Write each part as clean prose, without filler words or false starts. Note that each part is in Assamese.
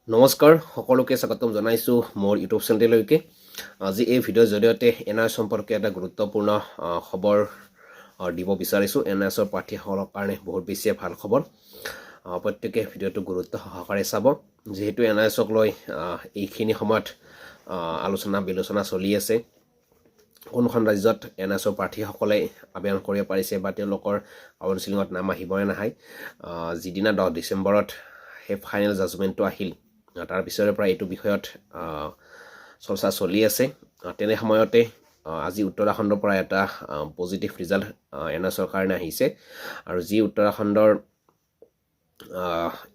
নমস্কাৰ সকলোকে স্বাগতম জনাইছোঁ মোৰ ইউটিউব চেনেললৈকে। আজি এই ভিডিঅ'ৰ জৰিয়তে এনআৰএছ সম্পৰ্কে এটা গুৰুত্বপূৰ্ণ খবৰ দিব বিচাৰিছোঁ। এনআৰএছৰ প্ৰাৰ্থীসকলৰ কাৰণে বহুত বেছিয়ে ভাল খবৰ। প্ৰত্যেকে ভিডিঅ'টো গুৰুত্ব সহকাৰে চাব, যিহেতু এনআৰএছক লৈ এইখিনি সময়ত আলোচনা বিলোচনা চলি আছে। কোনখন ৰাজ্যত এনআৰএছৰ প্ৰাৰ্থীসকলে আবেদন কৰিব পাৰিছে বা তেওঁলোকৰ কাউন্সিলিঙত নাম আহিবনে নাহে। যিদিনা 10 ডিচেম্বৰত সেই ফাইনেল জাজমেণ্টটো আহিল, তাৰ পিছৰে পৰা এইটো বিষয়ত চৰ্চা চলি আছে। তেনে সময়তে আজি উত্তৰাখণ্ডৰ পৰা এটা পজিটিভ ৰিজাল্ট এনআৰএছৰ কাৰণে আহিছে, আৰু যি উত্তৰাখণ্ডৰ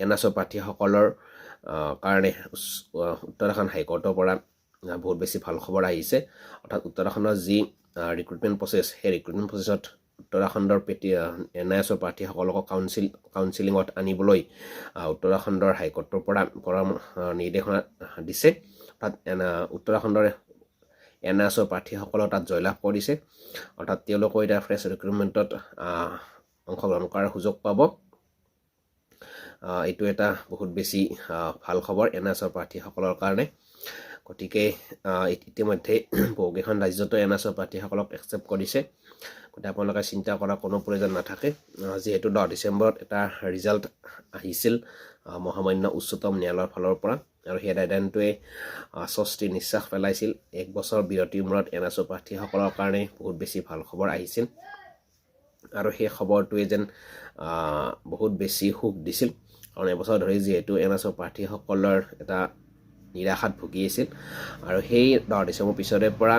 এনআৰএছৰ প্ৰাৰ্থীসকলৰ কাৰণে উত্তৰাখণ্ড হাইকোৰ্টৰ পৰা বহুত বেছি ভাল খবৰ আহিছে। অৰ্থাৎ উত্তৰাখণ্ডৰ যি ৰিক্ৰুটমেণ্ট প্ৰচেছ, সেই ৰিক্ৰুটমেণ্ট প্ৰচেছত উত্তৰাখণ্ডৰ এনআৰএছৰ প্ৰাৰ্থীসকলক কাউন্সিলিঙত আনিবলৈ উত্তৰাখণ্ডৰ হাইকোৰ্টৰ পৰা নিৰ্দেশনা দিছে। অৰ্থাৎ উত্তৰাখণ্ডৰ এনআৰএছৰ প্ৰাৰ্থীসকলৰ তাত জয়লাভ কৰিছে। অৰ্থাৎ তেওঁলোকে এতিয়া ফ্ৰেছ ৰিক্ৰুটমেণ্টত অংশগ্ৰহণ কৰাৰ সুযোগ পাব। এইটো এটা বহুত বেছি ভাল খবৰ এনআৰএছৰ প্ৰাৰ্থীসকলৰ কাৰণে। গতিকে ইতিমধ্যে বহুকেইখন ৰাজ্যতো এনআৰএছৰ প্ৰাৰ্থীসকলক একচেপ্ট কৰিছে। গতিকে আপোনালোকে চিন্তা কৰাৰ কোনো প্ৰয়োজন নাথাকে, যিহেতু 10 ডিচেম্বৰত এটা ৰিজাল্ট আহিছিল মহামান্য উচ্চতম ন্যায়ালয়ৰ ফালৰ পৰা, আৰু সেই ৰায়দানটোৱে স্বস্তি নিশ্বাস পেলাইছিল। 1 বছৰ বিৰতিৰ মূৰত এনআৰএছৰ প্ৰাৰ্থীসকলৰ কাৰণে বহুত বেছি ভাল খবৰ আহিছিল, আৰু সেই খবৰটোৱে যেন বহুত বেছি সুখ দিছিল। কাৰণ এবছৰ ধৰি যিহেতু এনআৰএছৰ প্ৰাৰ্থীসকলৰ এটা নিৰাশাত ভুগি আছিল, আৰু সেই 10 ডিচেম্বৰ পিছৰে পৰা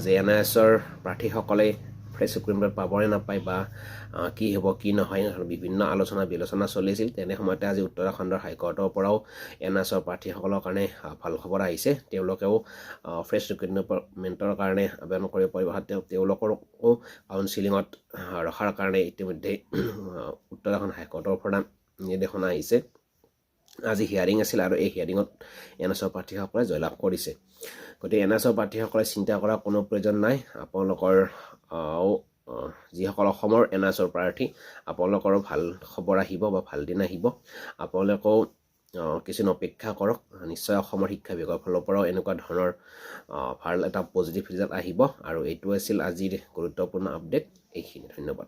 যে এনআৰএছৰ প্ৰাৰ্থীসকলে ফ্ৰেছ ৰিক্ৰুটমেণ্ট পাবনে নাপায় বা কি হ'ব কি নহয়, বিভিন্ন আলোচনা বিলোচনা চলিছিল। তেনে সময়তে আজি উত্তৰাখণ্ডৰ হাইকোৰ্টৰ পৰাও এনআৰএছৰ প্ৰাৰ্থীসকলৰ কাৰণে ভাল খবৰ আহিছে। তেওঁলোকেও ফ্ৰেছ ৰিক্ৰুটমেণ্টৰ কাৰণে আবেদন কৰিব পাৰিব। তেওঁলোকৰো কাউন্সিলিঙত ৰখাৰ কাৰণে ইতিমধ্যে উত্তৰাখণ্ড হাইকোৰ্টৰ পৰা নিৰ্দেশনা আহিছে। আজি হিয়াৰিং আছিল, আৰু এই হিয়াৰিঙত এনআৰএছৰ প্ৰাৰ্থীসকলে জয়লাভ কৰিছে। গতিকে এনআৰএছৰ প্ৰাৰ্থীসকলে চিন্তা কৰাৰ কোনো প্ৰয়োজন নাই। আপোনালোকৰ যিসকল অসমৰ এনআৰএছৰ প্ৰাৰ্থী, আপোনালোকৰো ভাল খবৰ আহিব বা ভাল দিন আহিব। আপোনালোকেও কিছুদিন অপেক্ষা কৰক, নিশ্চয় অসমৰ শিক্ষা বিভাগৰ ফালৰ পৰাও এনেকুৱা ধৰণৰ ভাল এটা পজিটিভ ৰিজাল্ট আহিব। আৰু এইটো আছিল আজিৰ গুৰুত্বপূৰ্ণ আপডেট। এইখিনি, ধন্যবাদ।